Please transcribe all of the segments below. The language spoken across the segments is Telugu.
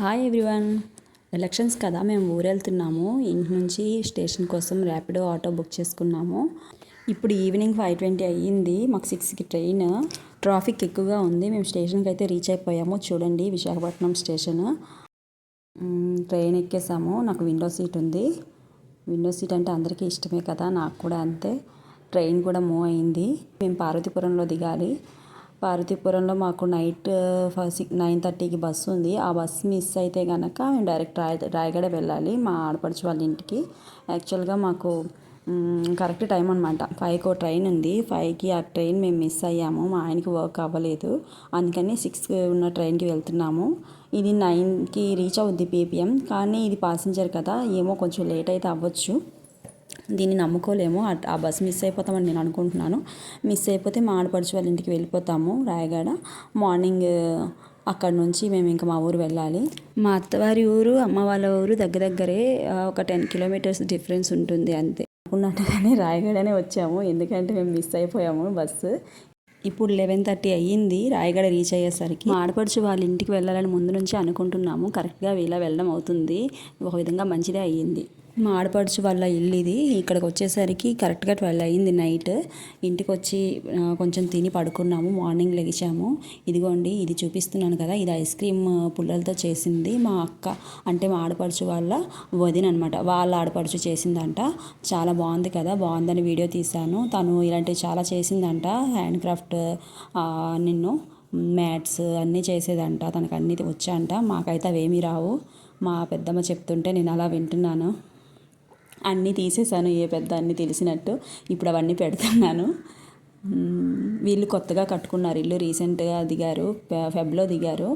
Hi everyone. ఎలక్షన్స్ కదా, మేము ఊరెళ్తున్నాము. ఇంటి నుంచి స్టేషన్ కోసం ర్యాపిడో ఆటో బుక్ చేసుకున్నాము. ఇప్పుడు ఈవినింగ్ 5:20 అయ్యింది. మాకు 6కి ట్రైన్. ట్రాఫిక్ ఎక్కువగా ఉంది. మేము స్టేషన్కి అయితే రీచ్ అయిపోయాము. చూడండి, విశాఖపట్నం స్టేషన్. ట్రైన్ ఎక్కేసాము. నాకు విండో సీట్ ఉంది. విండో సీట్ అంటే అందరికీ ఇష్టమే కదా, నాకు కూడా అంతే. ట్రైన్ కూడా మూవ్ అయింది. మేము పార్వతీపురంలో దిగాలి. పార్వతీపురంలో మాకు నైట్ 9:30కి బస్సు ఉంది. ఆ బస్సు మిస్ అయితే కనుక మేము డైరెక్ట్ రాయగడ వెళ్ళాలి మా ఆడపడుచు వాళ్ళ ఇంటికి. యాక్చువల్గా మాకు కరెక్ట్ టైం అనమాట. 5కి ట్రైన్ ఉంది. 5కి ఆ ట్రైన్ మేము మిస్ అయ్యాము. మా ఆయనకి వర్క్ అవ్వలేదు, అందుకని 6కి ఉన్న ట్రైన్కి వెళ్తున్నాము. ఇది 9కి రీచ్ అవుద్ది పీపీఎం. కానీ ఇది ప్యాసింజర్ కదా, ఏమో కొంచెం లేట్ అయితే అవ్వచ్చు. దీన్ని నమ్ముకోలేము. ఆ బస్సు మిస్ అయిపోతామని నేను అనుకుంటున్నాను. మిస్ అయిపోతే మా ఆడపడుచు వాళ్ళ ఇంటికి వెళ్ళిపోతాము రాయగడ. మార్నింగ్ అక్కడ నుంచి మేము ఇంకా మా ఊరు వెళ్ళాలి. మా అత్తవారి ఊరు, అమ్మ వాళ్ళ ఊరు దగ్గరే. ఒక 10 కిలోమీటర్స్ డిఫరెన్స్ ఉంటుంది అంతే. అనుకున్నట్టుగానే రాయగడనే వచ్చాము, ఎందుకంటే మేము మిస్ అయిపోయాము బస్సు. ఇప్పుడు 11:30 అయ్యింది రాయగడ రీచ్ అయ్యేసరికి. మా ఆడపడుచు వాళ్ళ ఇంటికి వెళ్ళాలని ముందు నుంచి అనుకుంటున్నాము. కరెక్ట్గా ఇలా వెళ్ళడం అవుతుంది. ఒక విధంగా మంచిదే అయ్యింది. మా ఆడపడుచు వాళ్ళ ఇల్లు ఇది. ఇక్కడికి వచ్చేసరికి కరెక్ట్గా 12 అయ్యింది నైట్. ఇంటికి వచ్చి కొంచెం తిని పడుకున్నాము. మార్నింగ్ లెగిచాము. ఇదిగోండి, ఇది చూపిస్తున్నాను కదా, ఇది ఐస్ క్రీమ్ పుల్లలతో చేసింది మా అక్క, అంటే మా ఆడపడుచు వాళ్ళ వదిన అనమాట. వాళ్ళ ఆడపడుచు చేసిందంట. చాలా బాగుంది కదా, బాగుందని వీడియో తీశాను. తను ఇలాంటివి చాలా చేసిందంట. హ్యాండ్ క్రాఫ్ట్, మ్యాట్స్ అన్నీ చేసేదంట. తనకు అన్నీ వచ్చాయంట. మాకైతే అవేమీ రావు. మా పెద్దమ్మ చెప్తుంటే నేను అలా వింటున్నాను. అన్నీ తీసేసాను, ఏ పెద్ద అన్నీ తెలిసినట్టు. ఇప్పుడు అవన్నీ పెడుతున్నాను. వీళ్ళు కొత్తగా కట్టుకున్నారు ఇల్లు, రీసెంట్గా దిగారు, ఫెబ్లో దిగారు.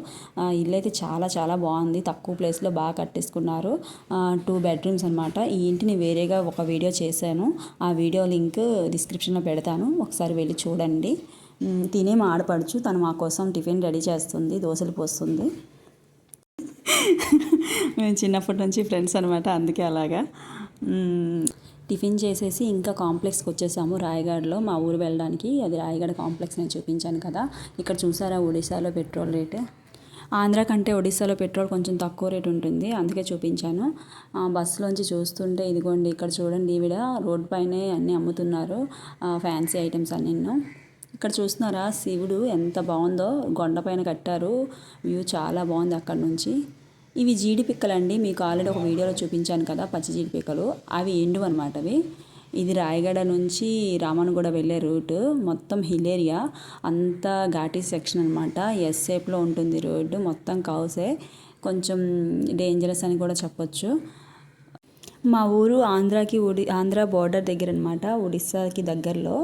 ఇల్లు అయితే చాలా చాలా బాగుంది. తక్కువ ప్లేస్లో బాగా కట్టేసుకున్నారు. 2 బెడ్రూమ్స్ అనమాట. ఈ ఇంటిని వేరేగా ఒక వీడియో చేశాను. ఆ వీడియో లింక్ డిస్క్రిప్షన్లో పెడతాను, ఒకసారి వెళ్ళి చూడండి. తినే మా ఆడపడుచు, తను మా కోసం టిఫిన్ రెడీ చేస్తుంది, దోశలు పోస్తుంది. మేము చిన్నప్పటి నుంచి ఫ్రెండ్స్ అనమాట, అందుకే అలాగా. టిఫిన్ చేసేసి ఇంకా కాంప్లెక్స్కి వచ్చేసాము రాయగడలో, మా ఊరు వెళ్ళడానికి. అది రాయగడ కాంప్లెక్స్ నేను చూపించాను కదా. ఇక్కడ చూసారా ఒడిశాలో పెట్రోల్ రేటు. ఆంధ్ర కంటే ఒడిశాలో పెట్రోల్ కొంచెం తక్కువ రేటు ఉంటుంది, అందుకే చూపించాను. బస్సులోంచి చూస్తుంటే ఇదిగోండి, ఇక్కడ చూడండి, ఈవిడ రోడ్ పైనే అన్నీ అమ్ముతున్నారు, ఫ్యాన్సీ ఐటమ్స్ అన్నీ. ఇక్కడ చూస్తున్నారా, శివుడు ఎంత బాగుందో, కొండపైన కట్టారు. వ్యూ చాలా బాగుంది అక్కడ నుంచి. ఇవి జీడిపిక్కలండి, మీకు ఆల్రెడీ ఒక వీడియోలో చూపించాను కదా, పచ్చి జీడిపిక్కలు. అవి ఎండు అనమాట అవి. ఇది రాయగడ నుంచి రామన్నగూడ వెళ్ళే రూటు. మొత్తం హిల్ ఏరియా, అంతా ఘాటీ సెక్షన్ అనమాట. ఎస్ షేప్లో ఉంటుంది రోడ్డు, మొత్తం కౌసే. కొంచెం డేంజరస్ అని కూడా చెప్పొచ్చు. మా ఊరు ఆంధ్ర బార్డర్ దగ్గర అనమాట, ఒడిస్సాకి దగ్గరలో.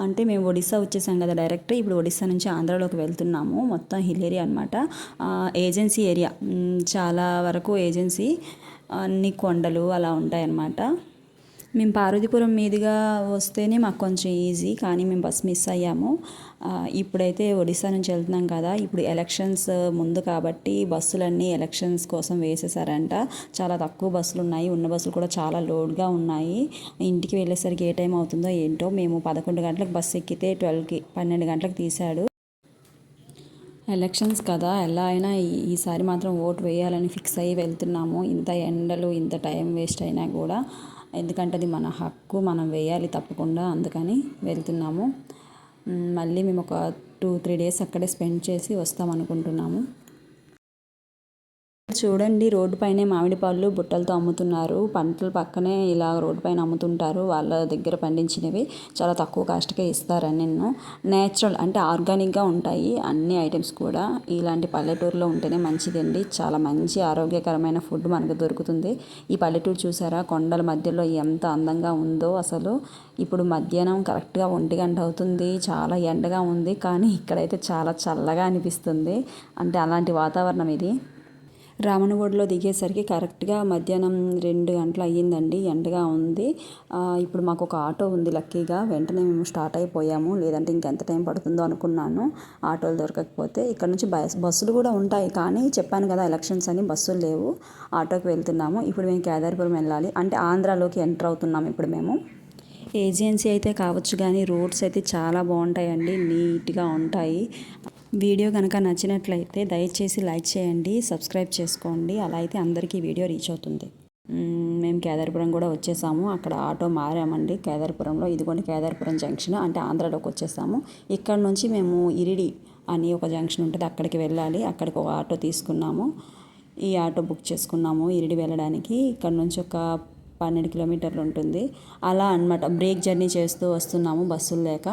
అంటే మేము ఒడిస్సా వచ్చేసాం కదా డైరెక్ట్. ఇప్పుడు ఒడిస్సా నుంచి ఆంధ్రాలోకి వెళ్తున్నాము. మొత్తం హిల్ ఏరియా అనమాట. ఏజెన్సీ ఏరియా, చాలా వరకు ఏజెన్సీ, అన్ని కొండలు అలా ఉంటాయన్నమాట. మేము పార్వతీపురం మీదుగా వస్తేనే మాకు కొంచెం ఈజీ, కానీ మేము బస్ మిస్ అయ్యాము. ఇప్పుడైతే ఒడిశా నుంచి వెళ్తున్నాం కదా. ఇప్పుడు ఎలక్షన్స్ ముందు కాబట్టి బస్సులన్నీ ఎలక్షన్స్ కోసం వేసేసారంట. చాలా తక్కువ బస్సులు ఉన్నాయి, ఉన్న బస్సులు కూడా చాలా లోడ్గా ఉన్నాయి. ఇంటికి వెళ్ళేసరికి ఏ టైం అవుతుందో ఏంటో. మేము 11 గంటలకు బస్సు ఎక్కితే 12 గంటలకు తీశాడు. ఎలక్షన్స్ కదా, ఎలా అయినా ఈసారి మాత్రం ఓటు వేయాలని ఫిక్స్ అయ్యి వెళ్తున్నాము. ఇంత ఎండలు, ఇంత టైం వేస్ట్ అయినా కూడా, ఎందుకంటే అది మన హక్కు, మనం వేయాలి తప్పకుండా, అందుకని వెళ్తున్నాము. మళ్ళీ మేము ఒక 2-3 డేస్ అక్కడే స్పెండ్ చేసి వస్తాం అనుకుంటున్నాము. చూడండి, రోడ్డు పైనే మామిడి పళ్ళు బుట్టలతో అమ్ముతున్నారు. పంటల పక్కనే ఇలా రోడ్డు పైన అమ్ముతుంటారు. వాళ్ళ దగ్గర పండించినవి చాలా తక్కువ కాస్ట్కే ఇస్తారని. నేచురల్ అంటే ఆర్గానిక్గా ఉంటాయి అన్ని ఐటమ్స్ కూడా. ఇలాంటి పల్లెటూరులో ఉంటేనే మంచిదండి. చాలా మంచి ఆరోగ్యకరమైన ఫుడ్ మనకు దొరుకుతుంది. ఈ పల్లెటూరు చూసారా, కొండల మధ్యలో ఎంత అందంగా ఉందో అసలు. ఇప్పుడు మధ్యాహ్నం కరెక్ట్గా 1 గంట అవుతుంది. చాలా ఎండగా ఉంది, కానీ ఇక్కడైతే చాలా చల్లగా అనిపిస్తుంది. అంటే అలాంటి వాతావరణం ఇది. రామన్నగూడలో దిగేసరికి కరెక్ట్గా మధ్యాహ్నం 2 గంటలు అయ్యిందండి. ఎండగా ఉంది. ఇప్పుడు మాకు ఒక ఆటో ఉంది లక్కీగా. వెంటనే మేము స్టార్ట్ అయిపోయాము, లేదంటే ఇంకెంత టైం పడుతుందో అనుకున్నాను ఆటోలు దొరకకపోతే. ఇక్కడ నుంచి బస్సులు కూడా ఉంటాయి, కానీ చెప్పాను కదా ఎలక్షన్స్ అని బస్సులు లేవు. ఆటోకి వెళ్తున్నాము. ఇప్పుడు మేము కేదారిపురం వెళ్ళాలి, అంటే ఆంధ్రాలోకి ఎంటర్ అవుతున్నాము ఇప్పుడు మేము. ఏజెన్సీ అయితే కావచ్చు, కానీ రోడ్స్ అయితే చాలా బాగుంటాయండి, నీట్గా ఉంటాయి. వీడియో కనుక నచ్చినట్లయితే దయచేసి లైక్ చేయండి, సబ్స్క్రైబ్ చేసుకోండి. అలా అయితే అందరికీ వీడియో రీచ్ అవుతుంది. మేము కేదార్పురం కూడా వచ్చేసాము. అక్కడ ఆటో మారామండి కేదార్పురంలో. ఇదిగోండి కేదార్పురం జంక్షన్, అంటే ఆంధ్రాలోకి వచ్చేసాము. ఇక్కడ నుంచి మేము ఇరిడి అని ఒక జంక్షన్ ఉంటుంది, అక్కడికి వెళ్ళాలి. అక్కడికి ఒక ఆటో తీసుకున్నాము. ఈ ఆటో బుక్ చేసుకున్నాము ఇరిడి వెళ్ళడానికి. ఇక్కడ నుంచి ఒక 12 కిలోమీటర్లు ఉంటుంది. అలా అన్నమాట బ్రేక్ జర్నీ చేస్తూ వస్తున్నాము బస్సులు లేక.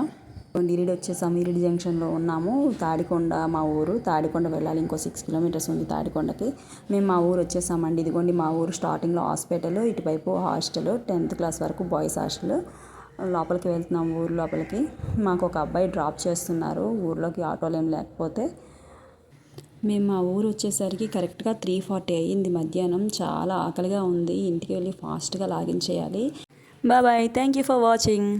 ఇరిడి వచ్చేసాము. ఇరిడి జంక్షన్లో ఉన్నాము. తాడికొండ మా ఊరు. తాడికొండ వెళ్ళాలి, ఇంకో 6 కిలోమీటర్స్ ఉంది తాడికొండకి. మేము మా ఊరు వచ్చేసామండి. ఇదిగోండి మా ఊరు. స్టార్టింగ్లో హాస్పిటల్, ఇటువైపు హాస్టల్, 10th క్లాస్ వరకు బాయ్స్ హాస్టల్. లోపలికి వెళ్తున్నాము, ఊరు లోపలికి. మాకు ఒక అబ్బాయి డ్రాప్ చేస్తున్నారు ఊర్లోకి, ఆటోలు ఏం లేకపోతే. మేము మా ఊరు వచ్చేసరికి కరెక్ట్గా 3:40 అయ్యింది మధ్యాహ్నం. చాలా ఆకలిగా ఉంది. ఇంటికి వెళ్ళి ఫాస్ట్గా లాగిన్ చేయాలి. Bye bye, thank you for watching.